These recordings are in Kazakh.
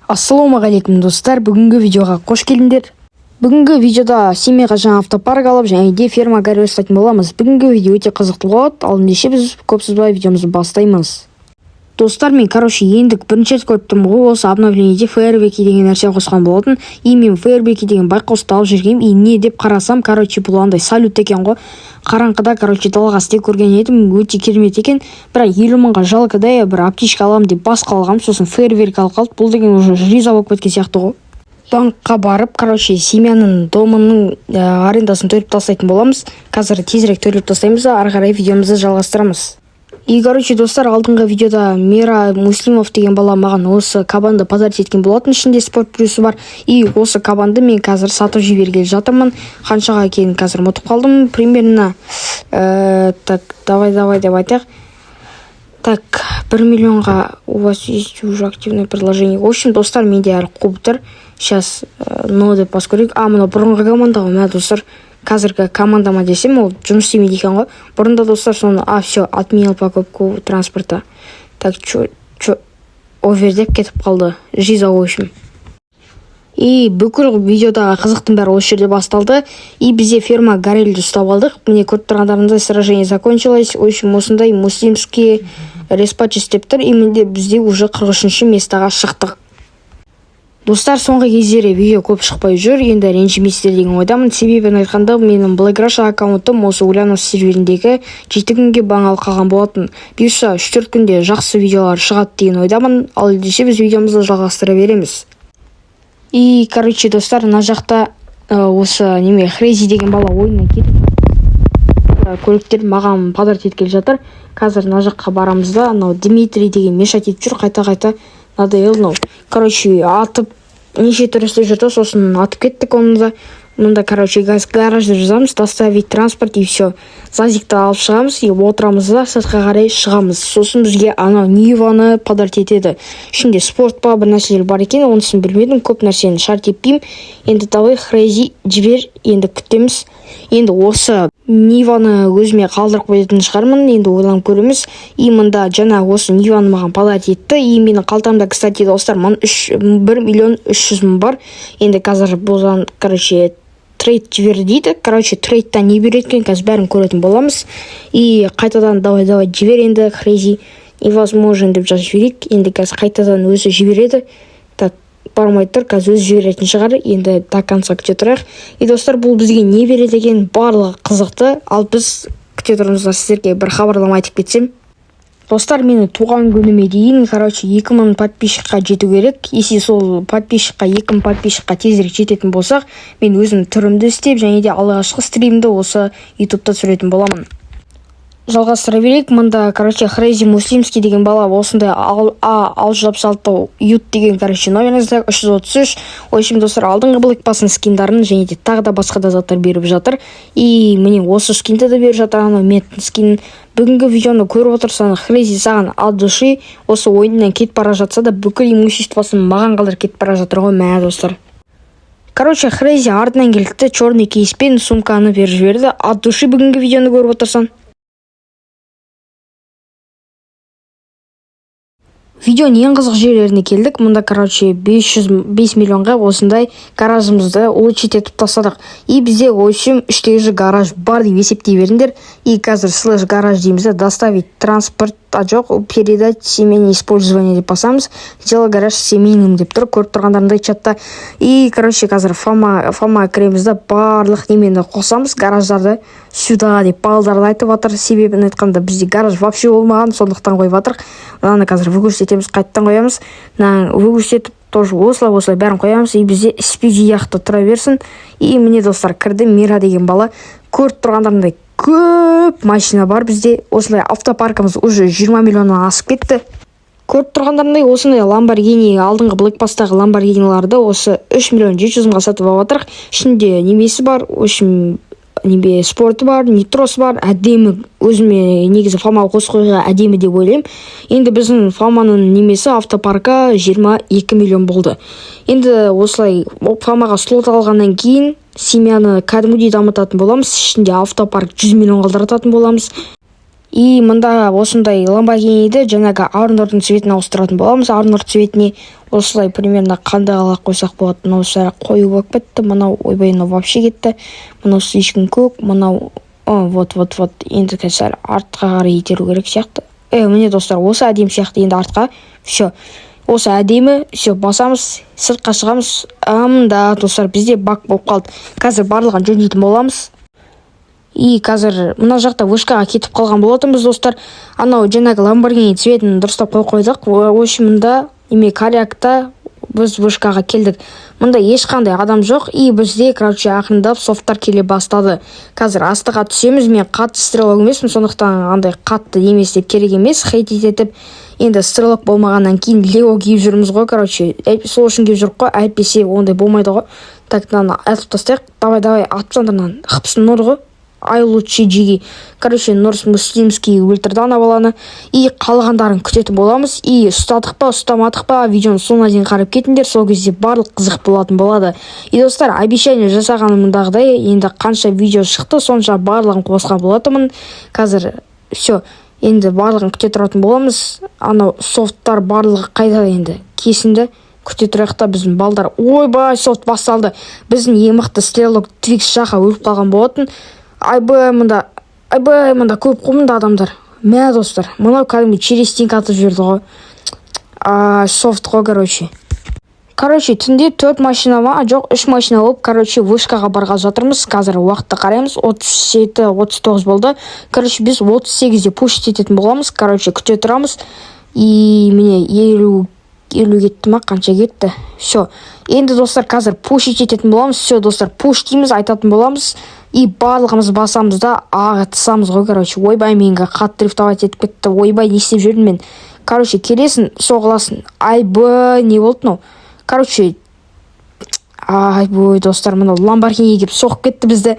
Ассалаумағалейкум достар, бүгінгі видеоға қош келдіңдер. Бүгінгі видеода семьяға жаңа автопарк алып, және де ферма гараж жасайтын боламыз. Бүгінгі видео өте қызықты болады. Ал ендеше біз көп созбай видеомызды бастаймыз. Достар, мен енді бірінші рет көріп ғой, осы обновлениеде фейерверки деген нәрсе қосқан болатын. Мен фейерверки деген байқаусызда алып жүргенмін. Не деп қарасам, бұл андай салют екен ғой. Қараңғыда, далаға істеп көрген едім, өте керемет екен. Бірақ 50 мыңға жалқыдай бір аптечка аламын деп бас қалғам, сосын фейерверк алып қалды. Бұл деген уже риза болып кеткен сияқты ғой. Банкқа барып, семьяның домының арендасын төлеп тастайтын боламыз. Қазір тезірек төлеп тастаймыз, ары қарай видеомызды жалғастырамыз. Достар, алдыңғы видеода Мира Муслимов деген бала маған осы кабанды подарить еткен болатын, ішінде спорт плюсы бар. Осы кабанды мен қазір сатып жібергелі жатырмын. Қаншаға екенін қазір ұмытып қалдым. Примерно давай деп айтайық. 1 миллионға у вас есть уже активное предложение. В общем, достар, менде әлі қуып тұр. Сейчас деп бас көрейік. Мына бұрынғы команда ғой, достар. Қазіргі командама десем, ол жұмыс істемейді екен ғой. Бұрында, достар, соны все, отменил покупку транспорта. Овер деп кетіп қалды. Жиза, в общем. Бүкіл видеодағы қызықтың бәрі осы жерде басталды. Бізде ферма Горельді ұстап алдық. Міне көріп тұрғандарыңыздай сражение закончилось. В общем, осындай муслимский респатч істеп тұр. Менде бізде уже 43-ші местаға шықтық. Достар, соңғы кездері видео көп шықпай жүр, енді ренжімейсіздер деген ойдамын. Себебін айтқанда, менің Blackrush аккаунтым осы Ульянов серверіндегі 7 күнге баңал қалған болатын. Бұйырса 3-4 күнде жақсы видеолар шығады деген ойдамын. Ал ендеше біз видеомызды жалғастыра береміз. Достар, мына жақта осы Хрейзи деген бала ойыннан кетіп көліктер маған подарить еткелі жатыр. Қазір мына жаққа барамыз да, Дмитрий деген мешать етіп жүр, қайта надоел. Атып неше түр істеп жүрді, сосын атып кеттік оны да. Мұнда, гаражды жазамыз, доставить транспорт и все. Зазикті алып шығамыз, отырамыз да, сыртқа қарай шығамыз. Сосын бізге Ниваны подарить етеді. Ішінде спорт бір нәрселер бар екен, онысын білмедім, көп нәрсені шарт етпеймін. Енді давай Хрейзи жібер, енді күтеміз. Енді осы Ниваны өзіме қалдырып қоятын шығармын, енді ойланып көреміз. Мында жаңа осы Ниваны маған подарить етті. Менің қалтамда, кстати, достар, 1 миллион 300 мың бар. Енді қазір бұлдан, трейд жібер дейді. Трейдтан не береді екен, қазір бәрін көретін боламыз. Қайтадан давай жібер енді Хрейзи. Невозможно деп жазып жіберейік. Енді қазір қайтадан өзі жібереді. Бармай тұр, қазір өзі жіберетін шығар. Енді до конца күте тұрайық. Достар, бұл бізге не береді екен, барлығы қызықты. Ал біз күте тұрмызда сіздерге бір хабарлама айтып кетсем. Достар, мені туған күніме дейін 2000 подписчикқа жету керек. Сол 2000 подписчикқа тезірек жететін болсақ, мен өзім түрімді істеп, және де алғашқы стримді осы ютубта түсіретін боламын. Жалғастыра берейік. Мұнда, Хрейзи Муслимский деген бала осындай А666 ют деген, номеріңізді 333. Ойшым, достар, алдыңғы блэкпасын скиндарын, және де тағы да басқа да заттар беріп жатыр. Міне осы скинді да беріп жатыр, меттің скинін. Бүгінгі видеоны көріп отырсаң, Хрейзи саған от души осы ойыннан кетіп бара жатса да, бүкіл имуществосын маған қалдырып кетіп бара жатыр ғой, достар. Хрейзи артынан келді, черный кейспен сумканы беріп жіберді. От души бүгінгі видеоны көріп отырсаң. Видеоның ең қызық жерлеріне келдік. Мұнда, 5 миллионға осындай гаражымызды улучшить етіп тастадық. Бізде, ойшым, 3-тегі гараж бар деп есептей беріңдер. Қазір слэш гараж дейміз, доставить транспорт, жоқ, передать семейное использование деп басамыз. Сделай гараж семейным деп тұр, көріп тұрғандарындай чатта. Қазір фама кіремізді барлық немені қосамыз, гараждарды сюда деп балдарды айтып атыр. Себебін айтқанда бізде гараж вообще болмаған, сондықтан қойып атыр. Мынаны қазір выгрузетеміз, қайттан қоямыз. Выгрузетіп, тоже осылай бәрін қоямыз. Бізде спиди яқты тұра берсін. Міне, достар, кірді Мира деген бала. Көріп тұрғандарындай көп машина бар бізде. Осылай автопаркымыз уже 20 миллионнан асып кетті. Көріп тұрғандарындай осындай Lamborghini, алдыңғы блэкпастағы Lamborghini'ларды осы 3 миллион 700 мыңға сатып алып жатырық. Ішінде немесі бар, спорты бар, нитросы бар, әдемі. Өзіме негізі фамаға қосып қойға әдемі деп ойлаймын. Енді біздің фаманың немесі автопарка 22 миллион болды. Енді осылай фамаға слот алғаннан кейін семьяны кәдімгідей дамытатын боламыз. Ішінде автопарк 100 миллион қалдырататын боламыз. Мында осындай Lamborghini'ді жаңағы Арнордың цветіне ауыстыратын боламыз. Арнорд цветіне осылай примерно қандай қалақ қойсақ болады. Мынау сәл қою болып кетті, мынау ойбай мынау вообще кетті, мынау слишком көк, мынау вот енді сәл артқа қарай итеру керек сияқты. Міне достар, осы әдемі сияқты. Енді артқа все, осы әдемі, все, басамыз, сыртқа шығамыз. Да достар, бізде бак болып қалды. Қазір барлығын жөндейтін боламыз. И қазір мына жақта вышкаға кетіп қалған болатынбыз достар. Анау жаңағы Lamborghini цветін дұрыстап қойдық. В общем, мында корякта біз вышкаға келдік. Мында ешқандай адам жоқ. И бізде, ақырындап софттар келе бастады. Қазір астыға түсеміз. Мен қатты стрелок емеспін, сондықтан андай қатты емес деп керек емес. Хейт етіп, енді стрелок болмағаннан кейін лего киіп жүрміз ғой. Сол үшін киіп жүріп қой, әйтпесе ондай болмайды ғой. Так, атып тастайық. Давай, атсандарынан хыпсын нұр ғой. I лучше джиги. Нұрс муслимский өлтірді ана баланы. И қалғандарын күтетін боламыз. И ұстадық па, ұстамадық па, видеоны соңына дейін қарап кетіңдер. Сол кезде барлық қызық болатын болады. И достар, обещание жасағанымдағыдай, енді қанша видео шықты, сонша барлығын қосқан болатынмын. Қазір все, енді барлығын күте тұратын боламыз. Анау софттар барлығы қайда енді кесінді. Күте тұрақта біздің балдар. Ойбай, софт басталды. Біздің еміқты стрелок Твикс жақа өліп қалған болатын. Айбай, мында көп қомында адамдар. Мә достар, мынау кәдімгі через теңк атып жүрді ғой. Софт ғой, түнде 4 машина ма, жоқ 3 машина болып, вышкаға барған жатырмыз. Қазір уақытты қараймыз, 37-39 болды. Біз 38-де пушт ететін боламыз. Күте тұрамыз. И міне 50 кетті ма, қанша кетті. Все. Енді достар, қазір пуш ететін боламыз. Все, достар, пуш дейміз, айтатын боламыз. И барлығымыз басамыз да ағытысамыз ғой. Ойбай, менге қатты дрифтовать етіп кетті. Ойбай, не істеп жүрдім мен. Келесін, соғыласын. Айбай, не болды ну? Айбай, достар, мынау Lamborghini кеп соғып кетті бізді.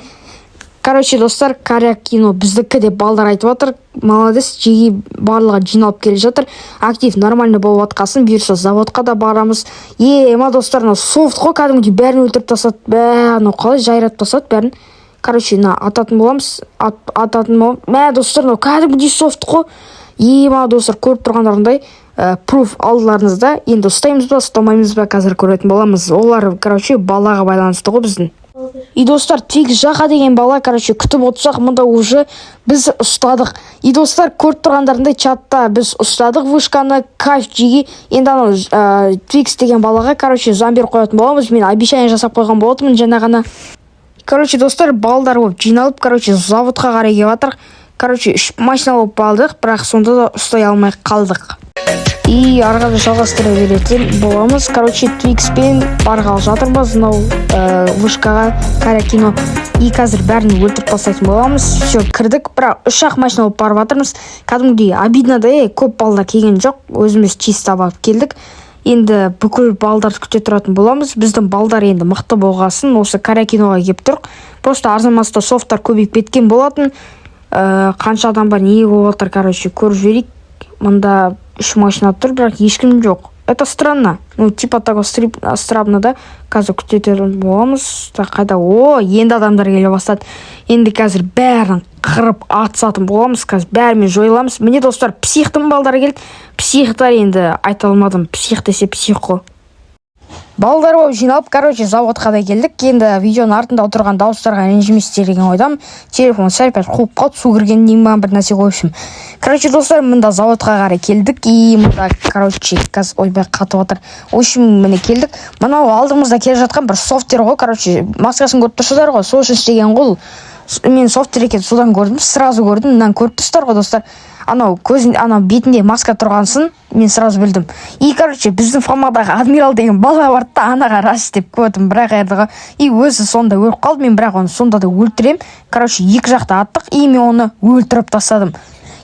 Достар, коряк кино біздікі деп балдар айтып жатыр. Молодец, жеги барлығы жиналып келе жатыр. Актив нормально болып атқасын, бұйырса заводқа да барамыз. Ма достар, софт қой, кәдімгідей бәрін өлтіріп тастады. Қалай жайратып тастады бәрін. Ататын боламыз. Мә достар, кәдімгідей софт қой. Ма достар, көріп тұрғандарындай пруф алдыларыңызда. Енді ұстаймыз ба, ұстамаймыз ба, қазір көретін боламыз. Олар, балаға байланысты ғой біздің. И достар, Твикс жақа деген бала, күтіп отырсақ, мұнда уже біз ұстадық. И достар, көріп тұрғандарындай чатта біз ұстадық вышканы, кайф жеги. Енді анау Твикс деген балаға, замбер қоятын боламыз. Мен обещание жасап қойған болатынмын жаңа ғана. Достар, балдар болып жиналып, заводқа қарай келіп жатыр. 3 машина болып балдық, бірақ сонда да ұстай алмай қалдық. И арғады жалғастыра беретін боламыз. Твикспен барғалы жатырмыз, вышкаға, корякино. И қазір бәрін өлтіріп тастайтын боламыз. Все, кірдік, бірақ 3-ақ машина болып барып жатырмыз. Кәдімгідей обидно да, көп балдар келген жоқ. Өзіміз чисто барып келдік. Енді бүкіл балдарды күте тұратын боламыз. Біздің балдар енді мықты болғасын, осы корякиноға кеп тұр. Просто арзанмаста софттар көбейіп кеткен болатын. Қанша адам бар, не болып жатыр, көріп жіберейік. Мында 3 машина тұр, бірақ ешкім жоқ. Это странно. Типа такой странно да. Қазір күтетін боламыз. Қайда? Енді адамдар келе бастады. Енді қазір бәрін қырып атысатын боламыз. Қазір бәрімен жойыламыз. Міне достар, психтың балдары келді. Психтар енді айта алмадым. Псих десе псих қой. Балдар болып жиналып, заводқа да келдік. Енді видеоның артында отырған дауыстарға ренжіместер деген ойдам. Телефон сәл-пәл қуып қалып, су кірген деймін бір нәрсе қойшым. Достар, мында заводқа қарай келдік. И мында, қазір ойбай қатып отыр. Ойшым міне келдік. Мынау алдымызда келе жатқан бір софттер ғой. Маскасын көріп тұрсыздар ғой. Сол үшін істеген ғой. Мен софттер екен содан көрдім. Сразу көрдім. Мынаны көріп тұрсыздар ғой, достар. Анау бетінде маска тұрғансын, мен сразу білдім. И, біздің фамадағы адмирал деген бала барды да, анаға рас деп көтім, бірақ ердіға. И өзі сонда өліп қалды, мен бірақ оны сонда да өлтірем. Екі жақта аттық, и мен оны өлтіріп тастадым.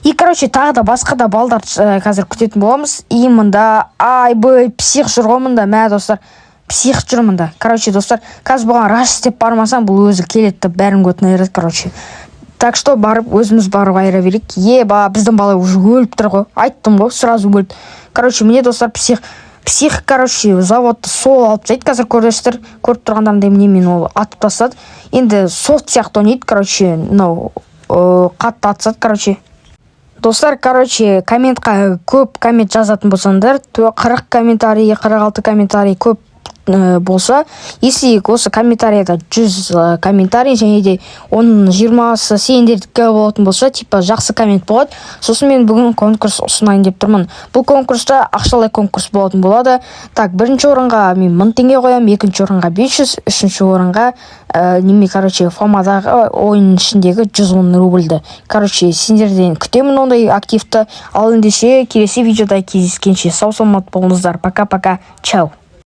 И, тағы да басқа да балдар қазір күтетін боламыз. И мында, айбай, псих жүр ғой мында, мә достар. Псих жүр мында. Достар, қазір бұған рас деп бармасам, бұл өзі келетті, бәрін көтін айырады, Так что барып, өзіміз барып айыра берейік. Біздің бала уже өліп тұр ғой. Айттым ғой, сразу өлді. Міне достар, псих, заводты сол алып тастайды. Қазір көресіздер, көріп тұрғандарымдай мен ол атып тастады. Енді софт сияқты ойнайды, қатты атысады, Достар, короче, комментқа көп коммент жазатын болсаңдар, 40 комментарий, 46 комментарий көп болса, если осы комментарийда 100 комментарий және де оның 20-сы сендердікі болатын болса, типа жақсы коммент болады. Сосын мен бүгін конкурс ұсынайын деп тұрмын. Бұл конкурста ақшалай конкурс болатын болады. Так, бірінші орынға мен 1000 теңге қоямын, екінші орынға 500, үшінші орынға короче, фомадағы ойын ішіндегі 110 рубльді. Короче, сендерден күтемін ондай активті. Ал ендеше келесі видеода кездескенше сау саламат болыңыздар. Пока-пока. Чао.